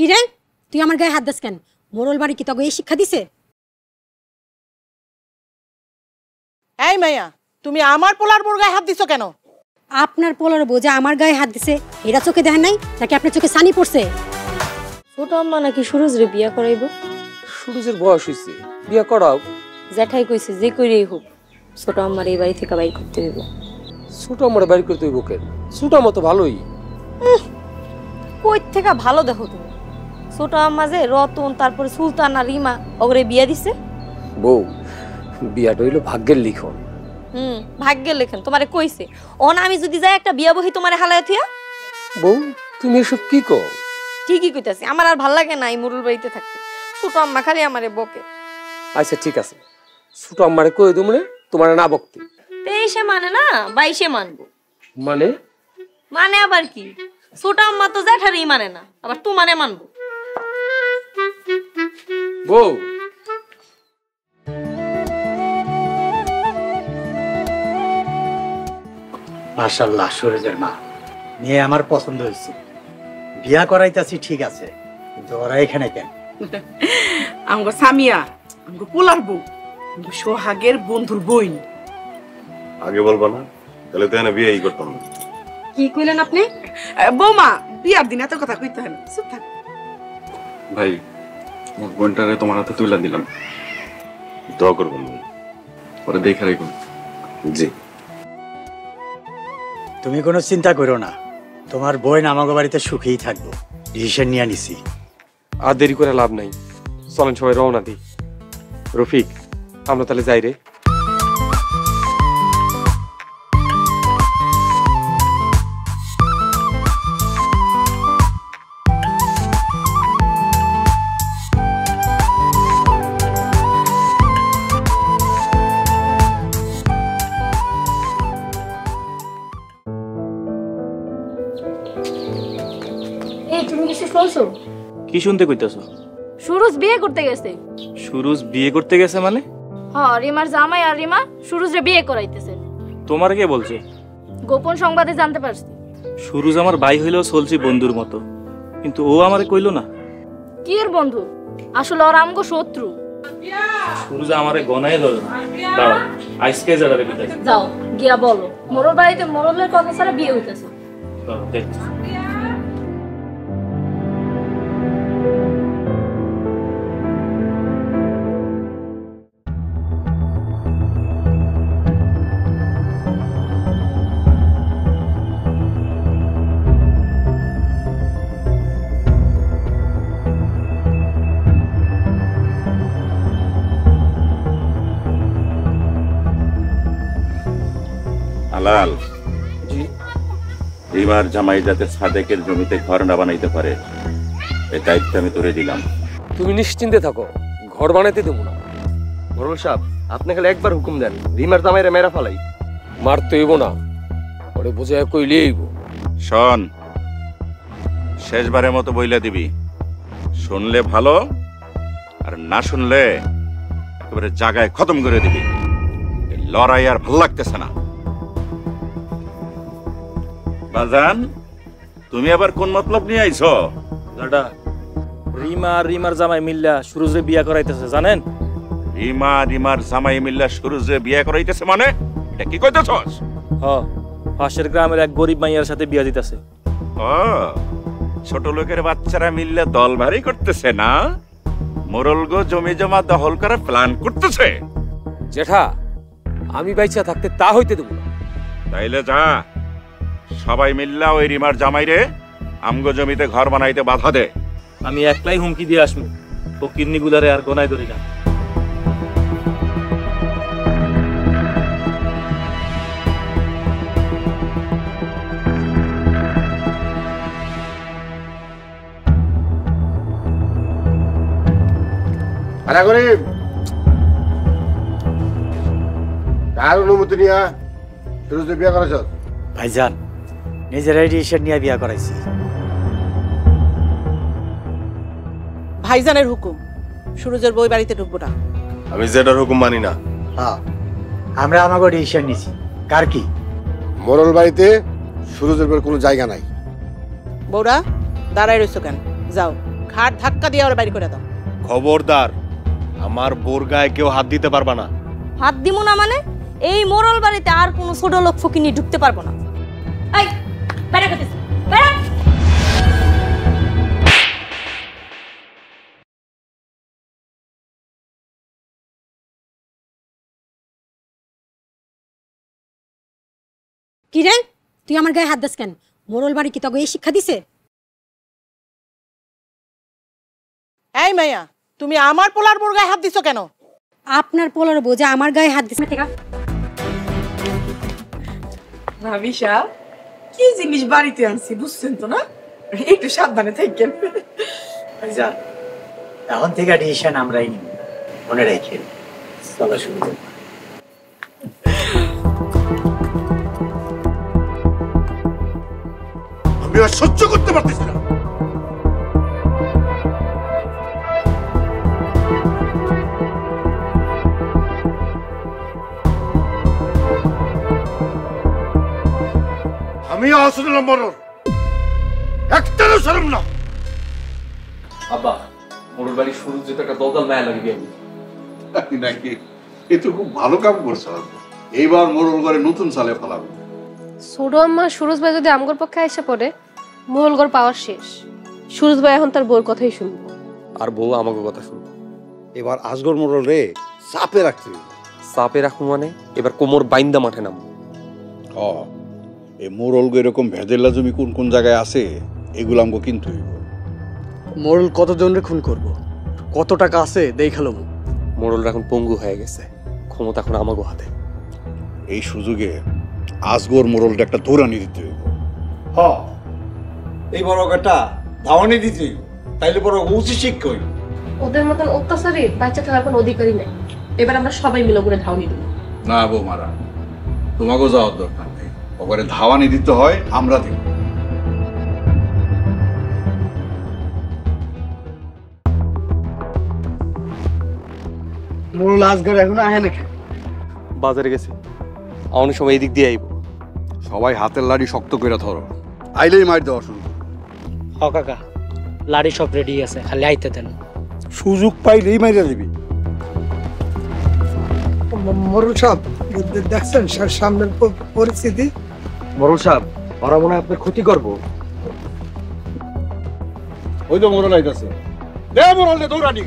কি রে তুই আমার গায়ে হাত দিস কেন? মোরল বাড়ি কি তোকে এই শিক্ষা দিছে? এই মাইয়া, তুমি আমার পোলার বোর গায়ে হাত দিছো কেন? আপনার পোলার বোঝা আমার গায়ে হাত দিছে, এরা চোখে দেখেন নাই নাকি আপনার চোখে সানি পড়ছে? ছোট আম্মা নাকি সুরজরে বিয়া করাইব। সুরজের বয়স হয়েছে, বিয়া করাও। জ্যাঠাই কইছে যে কইরেই হোক ছোট আম্মার এই বাড়ি থেকে বাইর করতে হইব। ছোট আমরা বাড়ি করতে হইব কেন? ছোট আম্মা তো ভালোই। কই থেকে ভালো দেখো তুমি? ছোট আম্মা যে রতন তারপরে সুলতান আর রিমা ওগরে বিয়া দিছে। বউ, বিয়াটা হইলো ভাগ্যের লিখন। ভাগ্যের লেখেন তোমারে কইছে। অন আমি যদি যাই একটা বিয়া বহি তোমারে হালায় থিয়া। বউ তুমি এসব কি কও? ঠিকই কইতাছি, আমার আর ভাল লাগে না এই মুরুল বাড়িতে থাকতে। ছোট আম্মা খালি আমারে বকে। আচ্ছা ঠিক আছে, ছোট আম্মারে কই দুমরে তোমার না বকতে। 23-এ মানে না 22-এ মানবো। মানে? মানে আবার কি? ছোট আম্মা তো জ্যাঠারই মানে না, আবার তুই মানে মানবো। বউ মাশাআল্লাহ, সুরজের মা মেয়ে আমার পছন্দ হয়েছে। বিয়া করাইতাছি ঠিক আছে, কিন্তু ওরা এখানে কেন? আমগো সামিয়া, আমগো পোলার বউ, আমগো সোহাগের বন্ধুর বই। আগে বলবা না, তাহলে তো এনে বিয়েই করতাম না। কি কইলেন আপনি? বৌমা, বিয়ার দিন এত কথা কইতে হয় না, চুপ থাক। ভাই, মোর বোনটারে তোমার হাতে তুলে দিলাম, দোয়া করবেন পরে দেখে রাখুন। জি। তুমি কোনো চিন্তা করো না, তোমার বোন আমাকে বাড়িতে সুখেই থাকবো। ডিসিশন নিয়ে নিছি। আর দেরি করে লাভ নাই, চলেন সবাই রওনা দিই। রফিক, আমরা তাহলে যাই রে। তুমি কিছু শুনছো? কি শুনতে কইতাছো? সুরজ বিয়ে করতে গেছে। সুরজ বিয়ে করতে গেছে মানে? হ্যাঁ, রিমার জামাই আর রিমা সুরজরে বিয়ে করাইতেছে। তোমার কে বলছে? গোপন সংবাদে জানতে পারছি। সুরজ আমার ভাই হইলেও চলছি বন্ধুর মতো, কিন্তু ও আমারে কইলো না। কি এর বন্ধু? আসলে ওর আমগো শত্রু। সুরজ আমারে গনায় ধরে না। দাঁড়াও, আজকে যাবে কইতাছি। যাও গিয়া বলো মোরল বাড়িতে মোরলের কথা ছাড়া বিয়ে হইতাছে। দাঁড়াও দেখ। হালাল এইবার জামাই যাতে সাদেকের জমিতে ঘর না বানাইতে পারে, এই দায়িত্ব আমি তোরে দিলাম। তুমি নিশ্চিন্তে থাকো, ঘর বানাইতে দেবো না। মোরল সাহেব, আপনি খালি একবার হুকুম দেন, রিমার জামাইরে মেরা ফালাই। মারতে হইব না, ওরে বুঝায় কইলে হইব। শোন, শেষবারের মতো বইলা দিবি, শুনলে ভালো আর না শুনলে একেবারে জায়গায় খতম করে দিবি। এই লড়াই আর ভাল লাগতেছে না। বাজান, তুমি আবার কোন মতলব নিয়ে আইছো? দাদা, রিমা আর রিমার জামাই মিল্লা সুরজে বিয়া করাইতেছে, জানেন? রিমা রিমার জামাই মিল্লা সুরজে বিয়ে করাইতেছে মানে? এটা কি কইতেছস? হ্যাঁ, পাশের গ্রামের এক গরিব মাইয়ার সাথে বিয়া দিতেছে। ও, ছোট লোকের বাচ্চারা মিললে দল ভারী করতেছে না? মোরল গো জমি জমা দখল করে প্ল্যান করতেছে। জেঠা, আমি বাইচা থাকতে তা হইতে দেবো না। তাইলে যা, সবাই মিল্লা ওই রিমার জামাইরে আমগো জমিতে ঘর বানাইতে বাধা দে। আমি একলাই হুমকি দিয়ে আসবো, ও কিডনিগুলারে আর গনায় ধরি না। কার অনুমতি নিয়া সুরজে বিয়া করেছ? ভাইজান, নিজেরাই ডিসিশন নিয়ে বিয়া করাইছি। ভাইজানের হুকুম, সুরজের বই বাড়িতে ঢুকবো না। আমি যেটার হুকুম মানি না। হ্যাঁ, আমরা আমাকে ডিসিশন নিছি। কার কি? মোরল বাড়িতে সুরজের বইয়ের কোনো জায়গা নাই। বৌরা, দাঁড়াই রইছো কেন? যাও, ঘাট ধাক্কা দিয়ে ওর বাইরে করে দাও। খবরদার, আমার বোর গায়ে কেউ হাত দিতে পারবা না। হাত দিব না মানে? এই মোরল বাড়িতে আর কোনো ছোট লোক ফকিনি ঢুকতে পারবো না। এই বেড়া করতেছি, বেড়া। কি রে, তুই আমার গায়ে হাত দিস কেন? মোরল বাড়ি কি তোকে এই শিক্ষা দিছে? এই মাইয়া, তুমি আমার পোলার বোর গায়ে হাত দিছো কেন? আপনার পোলার বোঝা আমার গায়ে হাত দিছে। ভাবিসা, কি জিনিস বাড়িতে আনছি বুঝছেন তো না? একটু সাবধানে থাকেন। এখন থেকে ডিসিশন আমরাই নিব, মনে রাখেন। চলো শুরু করি। আমি আর সহ্য করতে পারতেছি না। আমি আসলে মরণ একটারও শরম না। আব্বা, মোরল বাড়ি শুরু যেটা একটা দলদল মায়া লাগবে আমি নাকি এ তো খুব ভালো কাম করছো। এইবার মোরল ঘরে নতুন সালে ফেলাবো। ছোট আম্মা সুরজ ভাই যদি আমগর পক্ষে এসে পড়ে, মোরলগড় পাওয়ার শেষ। সুরজ ভাই এখন তার বউর কথাই শুনবো, আর বউ আমাকে কথা শুনবো। এবার আসগর মোরল রে চাপে রাখতে। চাপে রাখবো মানে এবার কোমর বাইন্দা মাঠে নামবো। এই মোরল এরকম ভেজেলা জমি কোন কোন জায়গায় আছে এগুলো আমাকে কিন্তু মোরল কতজনের খুন করব, কত টাকা আছে দেখালো। মোরলরা এখন পঙ্গু হয়ে গেছে, ক্ষমতা এখন আমাকে হাতে। এই সুযোগে আসগর মোরলটা একটা দৌড়ানি দিতে হইব। এই বড় কাটা ধাওয়ানি দিতে, তাইলে বড় উচিত শিক্ষা হইব। ওদের মতন অত্যাচারী বাচ্চা থাকার কোনো অধিকারই নেই। এবার আমরা সবাই মিলে করে ধাওনি দেবো। না বৌমারা, তোমাকেও যাওয়ার দরকার নেই। ওখানে ধাওয়ানি দিতে হয় আমরা দিব। মোরল আজগর এখন আহে নাকি? বাজারে গেছে, অনেক সময় এদিক দিয়ে আইব। সবাই হাতের লাড়ি শক্ত করে ধরো, আইলেই মার দেওয়া শুরু। হ কাকা, লাড়ি সব রেডি আছে, খালি আইতে দেন। সুযোগ পাইলেই মাইরা দিবি। মোরল সাহেব দেখছেন সামনের পরিস্থিতি? মোরল সাহেব, ওরা মনে হয় আপনার ক্ষতি করবো। ওই তো মোরল আইতাছে, দে মোরল দে দৌড়ানি।